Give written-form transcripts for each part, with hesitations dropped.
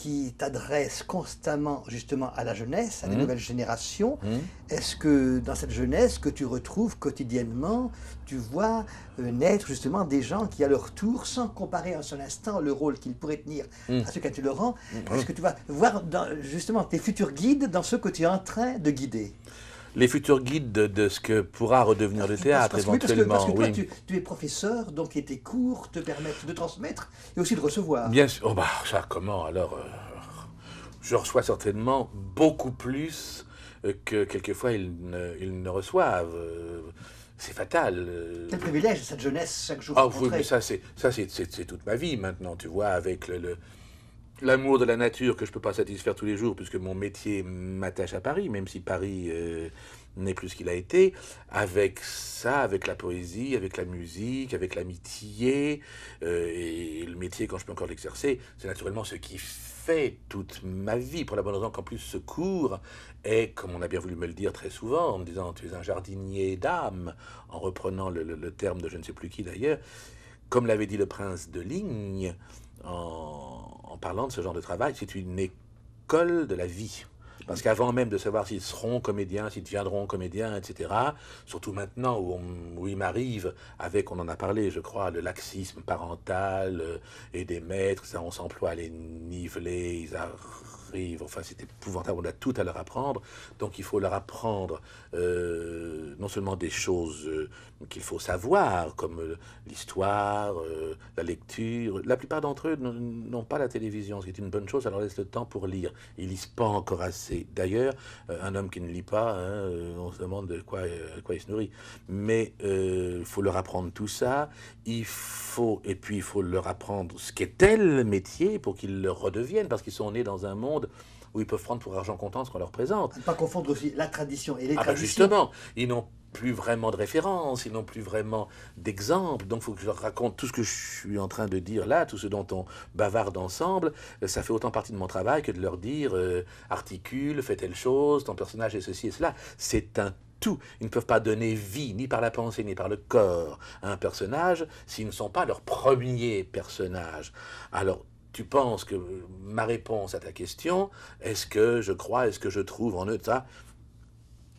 qui t'adresse constamment justement à la jeunesse, à la nouvelle génération. Mmh. Est-ce que dans cette jeunesse que tu retrouves quotidiennement, tu vois naître justement des gens qui à leur tour, sans comparer un seul instant le rôle qu'ils pourraient tenir à ce que tu leur rends, est-ce que tu vas voir justement tes futurs guides dans ceux que tu es en train de guider? Les futurs guides de ce que pourra redevenir le théâtre, éventuellement, parce que toi, oui. tu es professeur, donc et tes cours te permettent de transmettre et aussi de recevoir. Bien sûr. Oh bah, ça, comment alors je reçois certainement beaucoup plus que quelquefois ils ne reçoivent. C'est fatal. Quel privilège cette jeunesse chaque jour Ah oui, rencontrée. mais c'est toute ma vie maintenant, tu vois, avec l'amour de la nature que je ne peux pas satisfaire tous les jours, puisque mon métier m'attache à Paris, même si Paris n'est plus ce qu'il a été, avec ça, avec la poésie, avec la musique, avec l'amitié, et le métier, quand je peux encore l'exercer, c'est naturellement ce qui fait toute ma vie, pour la bonne raison qu'en plus ce cours est, comme on a bien voulu me le dire très souvent, en me disant tu es un jardinier d'âme, en reprenant le terme de je ne sais plus qui d'ailleurs, comme l'avait dit le prince de Ligne, en parlant de ce genre de travail, c'est une école de la vie. Parce qu'avant même de savoir s'ils seront comédiens, s'ils deviendront comédiens, etc., surtout maintenant où il m'arrive, avec, on en a parlé, je crois, le laxisme parental et des maîtres, ça, on s'emploie à les niveler, ils arrivent, enfin c'est épouvantable, on a tout à leur apprendre, donc il faut leur apprendre non seulement des choses qu'il faut savoir, comme l'histoire, la lecture. La plupart d'entre eux n'ont pas la télévision, ce qui est une bonne chose, ça leur laisse le temps pour lire. Ils lisent pas encore assez. D'ailleurs, un homme qui ne lit pas, hein, on se demande de quoi il se nourrit. Mais il faut leur apprendre tout ça. Et puis il faut leur apprendre ce qu'est le métier pour qu'ils le redeviennent, parce qu'ils sont nés dans un monde où ils peuvent prendre pour argent comptant ce qu'on leur présente. À ne pas confondre aussi la tradition et les Ah ben traditions. justement, ils n'ont plus vraiment de référence, ils n'ont plus vraiment d'exemple, donc il faut que je leur raconte tout ce que je suis en train de dire là, tout ce dont on bavarde ensemble, ça fait autant partie de mon travail que de leur dire articule, fais telle chose, ton personnage est ceci et cela. C'est un tout. Ils ne peuvent pas donner vie, ni par la pensée, ni par le corps, à un personnage s'ils ne sont pas leur premier personnage. Alors, tu penses que ma réponse à ta question, est-ce que je crois, est-ce que je trouve en eux ça,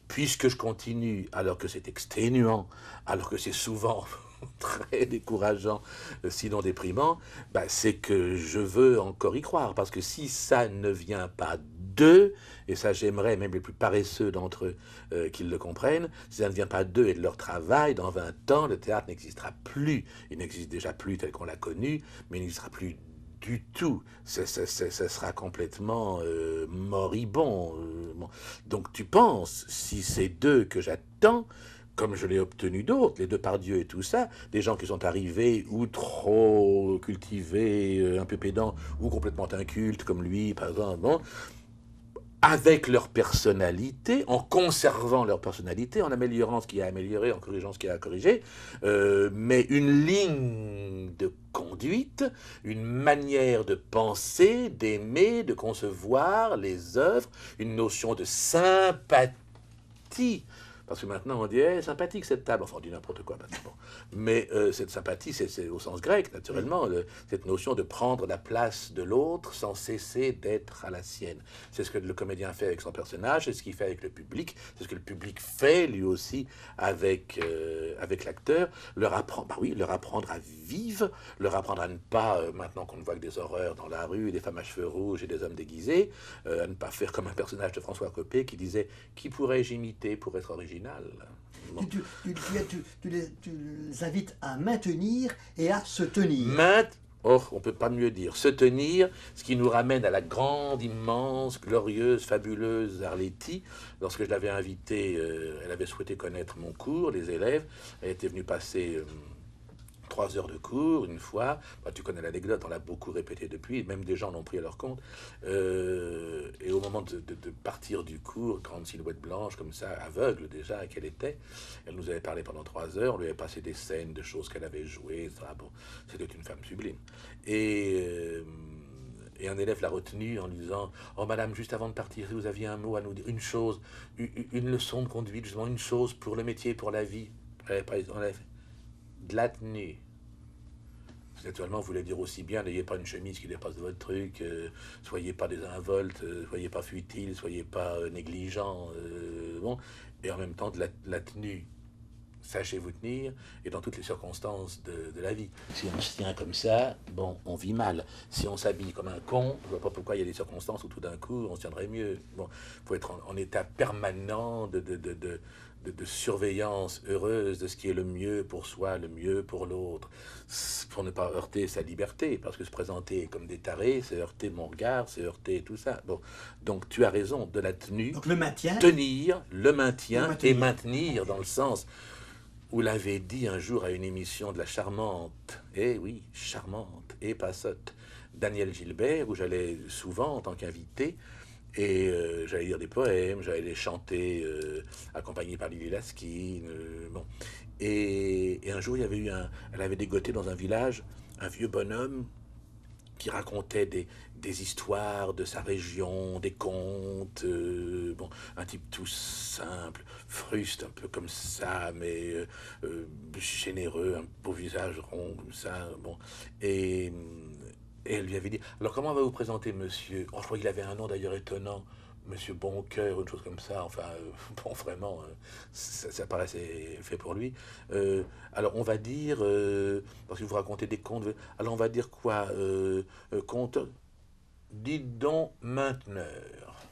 puisque je continue, alors que c'est exténuant, alors que c'est souvent très décourageant, sinon déprimant, bah, c'est que je veux encore y croire. Parce que si ça ne vient pas d'eux, et ça j'aimerais même les plus paresseux d'entre eux qu'ils le comprennent, si ça ne vient pas d'eux et de leur travail, dans 20 ans, le théâtre n'existera plus. Il n'existe déjà plus tel qu'on l'a connu, mais il n'existera plus du tout. Ça sera complètement moribond. Bon. Donc tu penses, si c'est d'eux que j'attends, comme je l'ai obtenu d'autres, les Depardieu et tout ça, des gens qui sont arrivés ou trop cultivés, un peu pédants, ou complètement incultes, comme lui, par exemple, bon, avec leur personnalité, en conservant leur personnalité, en améliorant ce qui a amélioré, en corrigeant ce qui a corrigé, mais une ligne de conduite, une manière de penser, d'aimer, de concevoir les œuvres, une notion de sympathie. Parce que maintenant on dit hey, sympathique cette table, enfin on dit n'importe quoi maintenant. Bon. Mais cette sympathie, c'est au sens grec naturellement, cette notion de prendre la place de l'autre sans cesser d'être à la sienne. C'est ce que le comédien fait avec son personnage, c'est ce qu'il fait avec le public, c'est ce que le public fait lui aussi avec l'acteur. Leur apprendre, bah oui, leur apprendre à vivre, leur apprendre à ne pas, maintenant qu'on ne voit que des horreurs dans la rue, des femmes à cheveux rouges et des hommes déguisés, à ne pas faire comme un personnage de François Copé qui disait qui pourrais-je imiter pour être original. Bon. Tu les invites à maintenir et à se tenir. Oh, on ne peut pas mieux dire. Se tenir, ce qui nous ramène à la grande, immense, glorieuse, fabuleuse Arletty. Lorsque je l'avais invitée, elle avait souhaité connaître mon cours, les élèves. Elle était venue passer 3 heures de cours, une fois. Bah, tu connais l'anecdote, on l'a beaucoup répété depuis, même des gens l'ont pris à leur compte. Et au moment de partir du cours, grande silhouette blanche, comme ça, aveugle déjà, qu'elle était, elle nous avait parlé pendant 3 heures, on lui avait passé des scènes de choses qu'elle avait jouées, etc. Bon, c'était une femme sublime. Et un élève l'a retenue en lui disant « Oh madame, juste avant de partir, si vous aviez un mot à nous dire, une chose, une leçon de conduite, justement, une chose pour le métier, pour la vie. » On avait fait de la tenue. Naturellement, voulait dire aussi bien, n'ayez pas une chemise qui dépasse votre truc, soyez pas désinvolte, soyez pas futile, soyez pas négligent, bon. Et en même temps, de la tenue, sachez vous tenir, et dans toutes les circonstances de la vie. Si on se tient comme ça, bon, on vit mal. Si on s'habille comme un con, je vois pas pourquoi il y a des circonstances où tout d'un coup, on se tiendrait mieux. Bon, faut être en état permanent de surveillance heureuse de ce qui est le mieux pour soi, le mieux pour l'autre, pour ne pas heurter sa liberté, parce que se présenter comme des tarés, c'est heurter mon regard, c'est heurter tout ça. Bon, donc tu as raison, de la tenue, Donc le maintien, tenir, le maintien et maintenir. maintenir dans le sens où l'avait dit un jour à une émission de la charmante, eh oui, charmante et pas sotte, Daniel Gilbert, où j'allais souvent en tant qu'invité, et j'allais lire des poèmes, j'allais les chanter, accompagné par Lily Laskin, bon. Et un jour, il y avait elle avait dégoté dans un village un vieux bonhomme qui racontait des histoires de sa région, des contes, bon, un type tout simple, fruste, un peu comme ça, mais généreux, un beau visage rond comme ça, bon. Et, et elle lui avait dit, alors comment on va vous présenter monsieur? Oh, je crois qu'il avait un nom d'ailleurs étonnant, Monsieur Boncoeur, une chose comme ça, enfin, bon, vraiment, ça paraissait fait pour lui. Alors, on va dire, parce que vous racontez des contes, alors on va dire quoi, conte, dites donc mainteneur.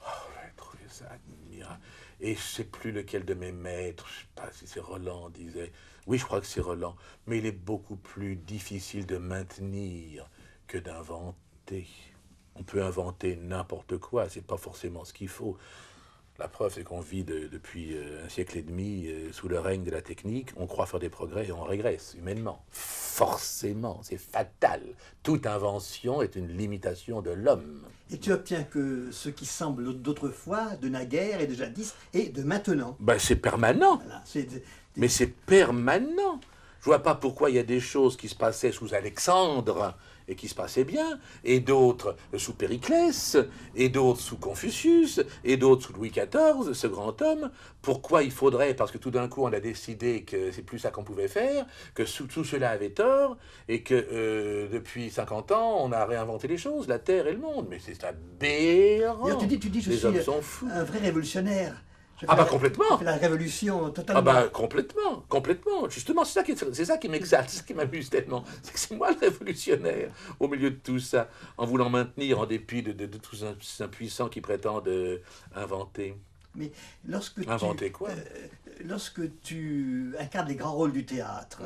Oh, j'ai trouvé ça admirable. Et je ne sais plus lequel de mes maîtres, je ne sais pas si c'est Roland, disait, oui, je crois que c'est Roland, mais il est beaucoup plus difficile de maintenir que d'inventer. On peut inventer n'importe quoi, c'est pas forcément ce qu'il faut. La preuve, c'est qu'on vit depuis un siècle et demi sous le règne de la technique. On croit faire des progrès et on régresse humainement. Forcément, c'est fatal. Toute invention est une limitation de l'homme. Et tu obtiens que ce qui semble d'autrefois, de naguère et de jadis, et de maintenant. Ben, c'est permanent. Voilà, Mais c'est permanent. Je vois pas pourquoi il y a des choses qui se passaient sous Alexandre et qui se passaient bien, et d'autres sous Périclès, et d'autres sous Confucius, et d'autres sous Louis XIV, ce grand homme. Pourquoi il faudrait, parce que tout d'un coup on a décidé que c'est plus ça qu'on pouvait faire, que tout cela avait tort, et que depuis 50 ans on a réinventé les choses, la Terre et le monde. Mais c'est aberrant. D'ailleurs, tu dis, je Les suis hommes sont fous. un vrai révolutionnaire. Ah bah complètement. Je fais la révolution totalement. Ah bah complètement, complètement. Justement, c'est ça qui m'exalte, c'est ça qui m'amuse tellement. C'est que c'est moi le révolutionnaire au milieu de tout ça, en voulant maintenir en dépit de tous ces impuissants qui prétendent inventer. Mais inventer quoi lorsque tu incarnes les grands rôles du théâtre,